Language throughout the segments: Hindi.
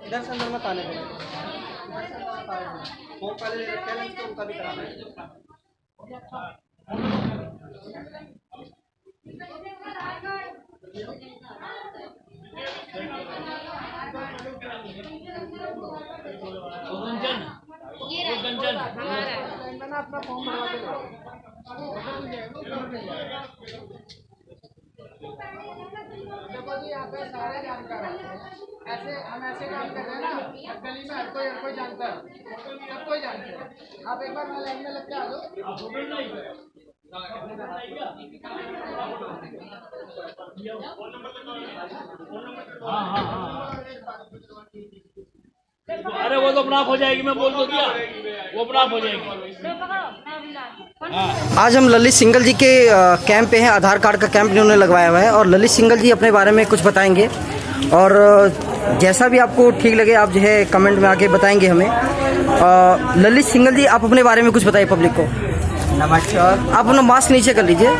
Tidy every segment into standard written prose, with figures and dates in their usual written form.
इधर से अंदर मत आने देना। फॉर्म पहले ले रखे हैं तो उनका भी कराना है। मैंने अपना फॉर्म भरवा के देखो जी, यहाँ पे सारे जानकार हैं। ऐसे हम ऐसे काम कर रहे हैं ना, गली में हर कोई जानता है, सब कोई जानता है। आप एक बार लाइन में लग के आ जाओ। अरे वो तो अपना आप हो जाएगी, मैं बोल तो दिया, वो अपना आप हो जाएगी। आज हम ललित सिंघल जी के कैंप पे हैं। आधार कार्ड का कैंप इन्होंने लगवाया हुआ है और ललित सिंघल जी अपने बारे में कुछ बताएंगे और जैसा भी आपको ठीक लगे आप जो है कमेंट में आके बताएंगे हमें। ललित सिंघल जी, आप अपने बारे में कुछ बताइए पब्लिक को। नमस्कार। आप अपना मास्क नीचे कर लीजिए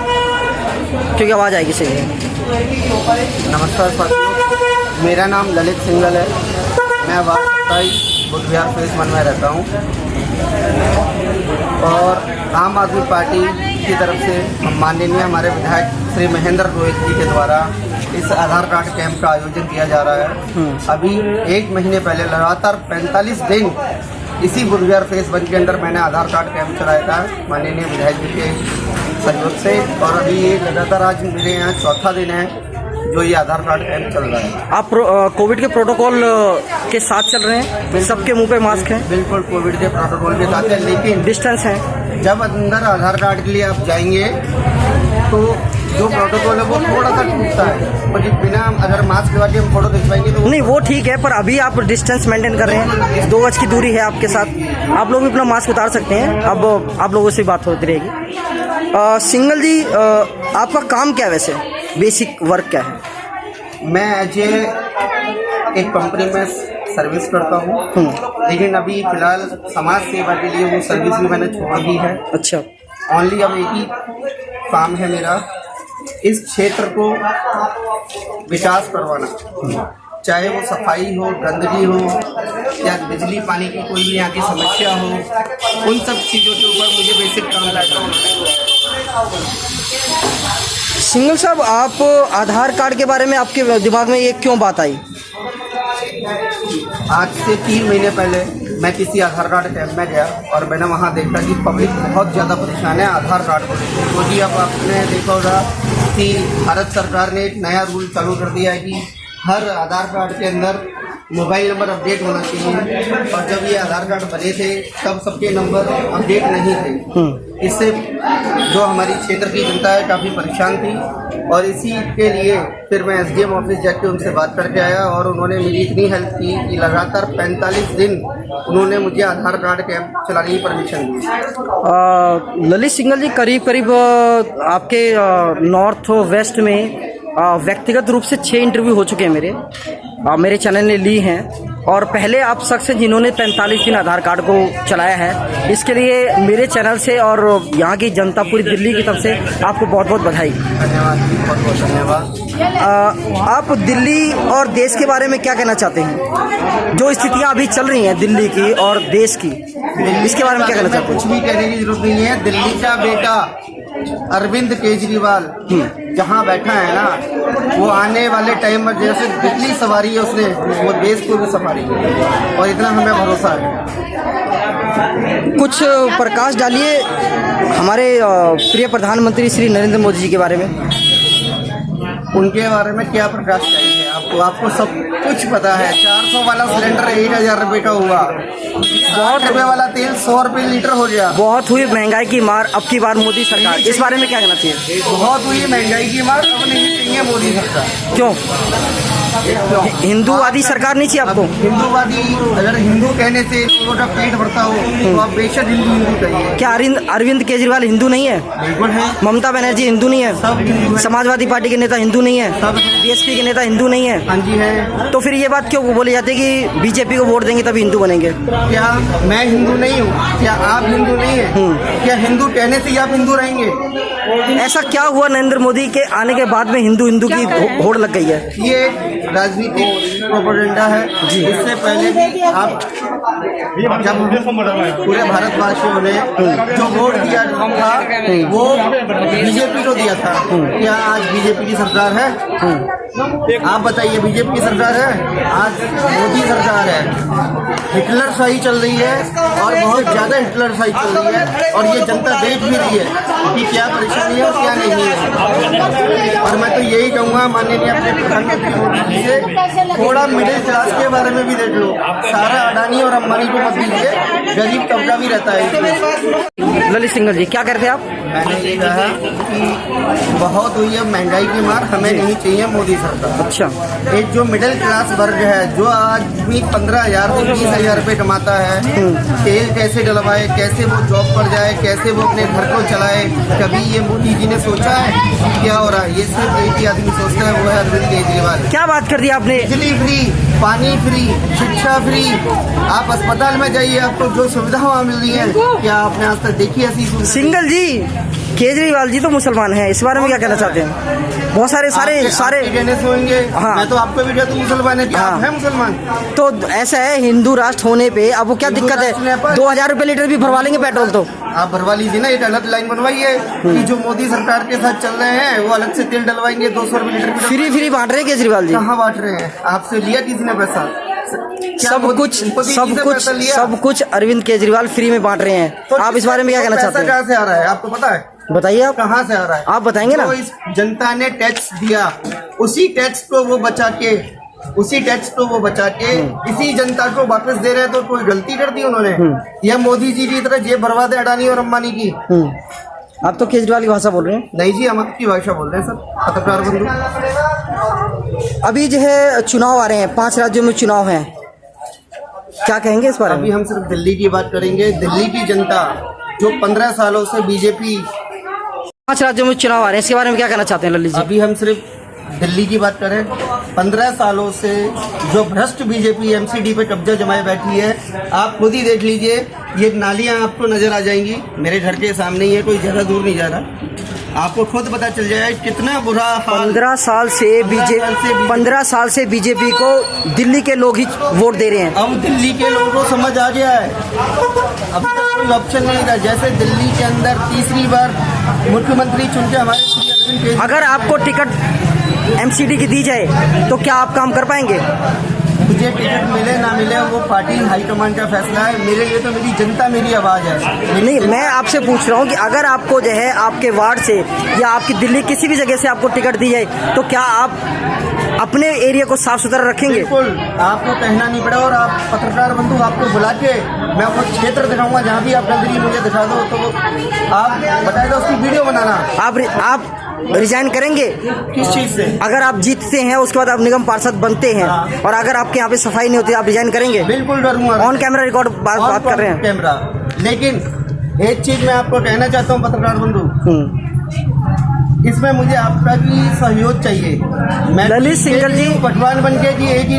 क्योंकि आवाज़ आएगी सही है। नमस्कार साथियों, मेरा नाम ललित सिंघल है। मैं वार्ड 27 बुधविहार फेज 1 में रहता हूँ और आम आदमी पार्टी की तरफ से माननीय हमारे विधायक श्री महेंद्र रोहित जी के द्वारा इस आधार कार्ड कैंप का आयोजन किया जा रहा है। अभी 1 महीने पहले लगातार 45 दिन इसी बुधविहार फेज 1 के अंदर मैंने आधार कार्ड कैंप चलाया था माननीय विधायक जी के सहयोग से, और अभी ये लगातार आज मेरे यहाँ चौथा दिन है जो ये आधार कार्ड कैंप चल रहा है। आप कोविड के प्रोटोकॉल के साथ चल रहे हैं? सबके मुंह पे मास्क है? बिल्कुल कोविड के प्रोटोकॉल के साथ है, लेकिन डिस्टेंस है। जब अंदर आधार कार्ड के लिए आप जाएंगे तो जो प्रोटोकॉल है वो थोड़ा सा टूटता है, और बिना अगर मास्क लगा के हम फोटो खिंचवाएंगे तो नहीं, वो ठीक है, पर अभी आप डिस्टेंस मेंटेन कर रहे हैं, 2 गज की दूरी है आपके साथ। आप लोग भी अपना मास्क उतार सकते हैं। अब आप लोगों से बात होती रहेगी। सिंघल जी, आपका काम क्या है वैसे? बेसिक वर्क क्या है? मैं एज एक कंपनी में सर्विस करता हूँ, लेकिन अभी फिलहाल समाज सेवा के लिए वो सर्विस भी मैंने छोड़ दी है। अच्छा। ओनली अब एक ही काम है मेरा, इस क्षेत्र को विकास करवाना, चाहे वो सफाई हो, गंदगी हो या बिजली पानी की कोई भी यहाँ की समस्या हो, उन सब चीज़ों के ऊपर मुझे बेसिक काम करना है। सिंघल साहब, आप आधार कार्ड के बारे में आपके दिमाग में ये क्यों बात आई? आज से 3 महीने पहले मैं किसी आधार कार्ड कैंप में गया और मैंने वहाँ देखा कि पब्लिक बहुत ज़्यादा परेशान है आधार कार्ड को लेकर, क्योंकि अब आपने देखा होगा कि भारत सरकार ने एक नया रूल चालू कर दिया है कि हर आधार कार्ड के अंदर मोबाइल नंबर अपडेट होना चाहिए, और जब ये आधार कार्ड बने थे तब सबके नंबर अपडेट नहीं थे। इससे जो हमारी क्षेत्र की जनता है काफ़ी परेशान थी, और इसी के लिए फिर मैं SDM ऑफिस जाके उनसे बात करके आया और उन्होंने मेरी इतनी हेल्प की कि लगातार 45 दिन उन्होंने मुझे आधार कार्ड कैंप चलाने की परमिशन दी। ललित सिंघल जी, करीब करीब आपके नॉर्थ वेस्ट में व्यक्तिगत रूप से 6 इंटरव्यू हो चुके हैं मेरे चैनल ने ली हैं, और पहले आप शख्स हैं जिन्होंने 45 दिन आधार कार्ड को चलाया है। इसके लिए मेरे चैनल से और यहाँ की जनता पूरी दिल्ली की तरफ से आपको बहुत बहुत बधाई। धन्यवाद, बहुत बहुत धन्यवाद। आप दिल्ली और देश के बारे में क्या कहना चाहते हैं? जो स्थितियाँ अभी चल रही हैं दिल्ली की और देश की, इसके बारे में क्या कहना चाहते हैं? कुछ भी कहने की जरूरत नहीं है। दिल्ली का बेटा अरविंद केजरीवाल जहाँ बैठा है ना, वो आने वाले टाइम में जैसे दिल्ली सवारी है उसने, वो देश को भी सवारी है, और इतना हमें भरोसा है। कुछ प्रकाश डालिए हमारे प्रिय प्रधानमंत्री श्री नरेंद्र मोदी जी के बारे में। उनके बारे में क्या प्रकाश चाहिए आपको? आपको सब कुछ पता है। 400 वाला सिलेंडर 1000 रुपये का हुआ, 60 रुपये वाला तेल 100 रुपये लीटर हो गया। बहुत हुई महंगाई की मार अब की बार मोदी सरकार, इस बारे में क्या कहना चाहिए? बहुत हुई महंगाई की मार, अब नहीं चाहिए मोदी सरकार। क्यों? हिंदूवादी सरकार नहीं चाहिए आपको? हिंदूवादी, अगर हिंदू कहने से छोटा पेट भरता हो तो आप बेशक हिंदू कहिए। क्या अरविंद केजरीवाल हिंदू नहीं है? बिल्कुल है। ममता बनर्जी हिंदू नहीं है? सब हिंदू है। समाजवादी पार्टी के नेता हिंदू नहीं है? सब बीएसपी के नेता हिंदू नहीं है? हाँ जी है। तो फिर ये बात क्यों बोली जाती है कि बीजेपी को वोट देंगे तभी हिंदू बनेंगे? क्या मैं हिंदू नहीं हूँ? क्या आप हिंदू नहीं है? क्या हिंदू कहने से ही आप हिंदू रहेंगे? ऐसा क्या हुआ नरेंद्र मोदी के आने के बाद में हिंदू हिंदू की होड़ लग गई है? ये राजनीतिक प्रोपेगेंडा है। इससे पहले भी आप जब पूरे भारतवासियों ने जो वोट दिया था वो बीजेपी को दिया था। क्या आज बीजेपी की सरकार है? आप बताइए, बीजेपी की सरकार है? आज मोदी सरकार है। हिटलर शाही चल रही है और बहुत ज्यादा हिटलर शाही चल रही है और ये जनता देख भी रही है कि क्या परेशानी है और क्या नहीं है। और मैं तो यही कहूँगा माननीय अपने प्रधानमंत्री मोदी जी से, थोड़ा मिडिल क्लास के बारे में भी देख लो। सारा अडानी और अंबानी को मत दीजिए, गरीब तबका भी रहता है। ललित सिंघल जी क्या करते हैं आप? मैंने ये कहा कि बहुत हुई है महंगाई की मार, हमें नहीं चाहिए मोदी सरकार। अच्छा, एक जो मिडिल क्लास वर्ग है, जो आदमी 15,000 से 20,000 रुपये कमाता है, तेल कैसे डलवाए, कैसे वो जॉब पर जाए, कैसे वो अपने घर को चलाए, कभी ये मोदी जी ने सोचा है क्या हो रहा है? ये सिर्फ एक ही आदमी सोचता है, वो है अरविंद केजरीवाल। क्या बात कर दी आपने? बिजली फ्री, पानी फ्री, शिक्षा फ्री। आप अस्पताल में जाइए, आपको जो सुविधा वहाँ मिल रही है, क्या आपने आज तक देखी ऐसी सुविधा? सिंघल जी, केजरीवाल जी तो मुसलमान हैं, इस बारे में क्या कहना चाहते हैं? बहुत सारे कहने से होंगे। हाँ। मैं तो आपको भी कहता हूँ मुसलमान है, क्या आप हैं मुसलमान? तो ऐसा है, हिंदू राष्ट्र होने पे अब वो क्या दिक्कत है? 2,000 रुपये लीटर भी भरवा लेंगे पेट्रोल तो। आप भरवा लीजिए ना, एक अलग लाइन बनवाइए कि जो मोदी सरकार के साथ चल रहे हैं वो अलग से तेल डलवाएंगे 200 रुपये लीटर। फ्री बांट रहे हैं केजरीवाल जी। कहाँ बांट रहे हैं? आपसे लिया किसी ने पैसा? सब कुछ अरविंद केजरीवाल फ्री में बांट रहे हैं। तो आप इस बारे में क्या कहना चाहते हैं? कहाँ से आ रहा है आपको पता है? बताइए आप। कहाँ से आ रहा है आप बताएंगे ना। तो इस जनता ने टैक्स दिया, उसी टैक्स को वो बचा के इसी जनता को वापस दे रहे हैं। तो कोई गलती कर दी उन्होंने? यह मोदी जी की तरह जेब भरवा दे अडानी और अंबानी की। आप तो केजरीवाल की भाषा बोल रहे हैं। नहीं जी, हम आपकी भाषा बोल रहे हैं सर, पत्रकार बंधु। अभी जो है चुनाव आ रहे हैं, 5 राज्यों में चुनाव हैं, क्या कहेंगे इस बारे में? अभी हम सिर्फ दिल्ली की बात करेंगे। दिल्ली की जनता जो 15 सालों से बीजेपी, 5 राज्यों में चुनाव आ रहे हैं, इसके बारे में क्या कहना चाहते हैं ललित जी? अभी हम सिर्फ दिल्ली की बात करें, 15 सालों से जो भ्रष्ट बीजेपी एमसीडी पे कब्जा जमाए बैठी है, आप खुद ही देख लीजिए। ये नालियां आपको नजर आ जाएंगी, मेरे घर के सामने ही है, कोई ज्यादा दूर नहीं जा रहा। आपको खुद पता चल जाए कितना बुरा हाल। 15 साल से बीजेपी को दिल्ली के लोग ही वोट दे रहे हैं। अब दिल्ली के लोगों को समझ आ गया है, अब तक कोई ऑप्शन नहीं था। जैसे दिल्ली के अंदर तीसरी बार मुख्यमंत्री चुन के हमारे श्री अरविंद केजरीवाल, अगर आपको टिकट एमसीडी की दी जाए तो क्या आप काम कर पाएंगे? मुझे टिकट मिले ना मिले वो पार्टी हाईकमान का फैसला है। मेरे लिए तो मेरी जनता मेरी आवाज है। नहीं, मैं आपसे पूछ रहा हूँ कि अगर आपको जो है आपके वार्ड से या आपकी दिल्ली किसी भी जगह से आपको टिकट दी जाए तो क्या आप अपने एरिया को साफ सुथरा रखेंगे? बिल्कुल, आपको कहना नहीं पड़ा। और आप पत्रकार बंधु, आपको बुला के मैं वो क्षेत्र दिखाऊंगा जहाँ भी आप गंदगी मुझे दिखा दो, तो आप बताएगा उसकी वीडियो बनाना। आप रिजाइन करेंगे? किस चीज से? अगर आप जीतते हैं उसके बाद आप निगम पार्षद बनते हैं और अगर आपके यहाँ पे सफाई नहीं होती, आप रिजाइन करेंगे? बिल्कुल करूंगा। ऑन कैमरा रिकॉर्ड बात कर रहे हैं। कैमरा। लेकिन एक चीज मैं आपको कहना चाहता हूँ पत्रकार बंधु, इसमें मुझे आपका भी सहयोग चाहिए। मैं ललित सिंघल जी पटवान बन के एक ही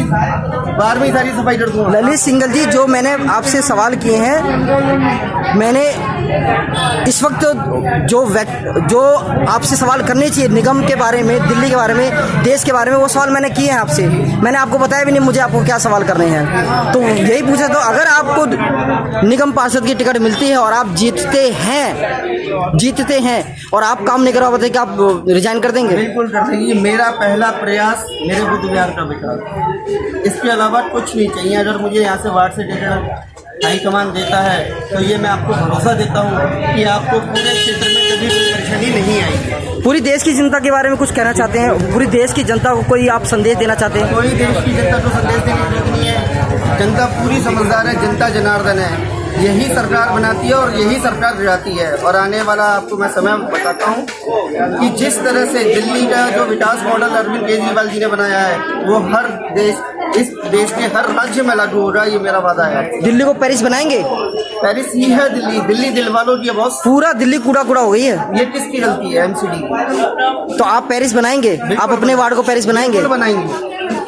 बार में सारी सफाई कर दूंगा। ललित सिंघल जी, जो मैंने आपसे सवाल किए हैं, मैंने इस वक्त जो आपसे सवाल करने चाहिए निगम के बारे में, दिल्ली के बारे में, देश के बारे में, वो सवाल मैंने किए हैं आपसे। मैंने आपको बताया भी नहीं मुझे आपको क्या सवाल करने हैं, तो यही पूछा। तो अगर आपको निगम पार्षद की टिकट मिलती है और आप जीतते हैं और आप काम नहीं करवा पाते, क्या आप रिजाइन कर देंगे? बिल्कुल कर देंगे। मेरा पहला प्रयास मेरे बुद्ध विहार का विकास, इसके अलावा कुछ नहीं चाहिए। अगर मुझे यहाँ से वार्ड से टिकट हाईकमान देता है तो ये मैं आपको भरोसा देता हूँ कि आपको पूरे क्षेत्र में कभी कोई परेशानी नहीं आएगी। पूरी देश की जनता के बारे में कुछ कहना चाहते हैं? पूरी देश की जनता को कोई आप संदेश देना चाहते हैं? कोई देश की जनता को संदेश देने की जरूरत नहीं है। जनता पूरी समझदार है, जनता जनार्दन है। यही सरकार बनाती है और यही सरकार गिराती है। और आने वाला आपको मैं समय बताता हूँ कि जिस तरह से दिल्ली का जो विकास मॉडल अरविंद केजरीवाल जी ने बनाया है वो हर इस देश के हर राज्य में लागू होगा, ये मेरा वादा है। दिल्ली को पेरिस बनाएंगे? पेरिस ही है दिल्ली, दिल्ली दिल वालों की है बॉस। पूरा दिल्ली कूड़ा कूड़ा हो गई है। ये किसकी गलती है? एमसीडी की। तो आप पेरिस बनाएंगे? आप अपने वार्ड को पेरिस बनाएंगे? बिल्कुल बनाएंगे।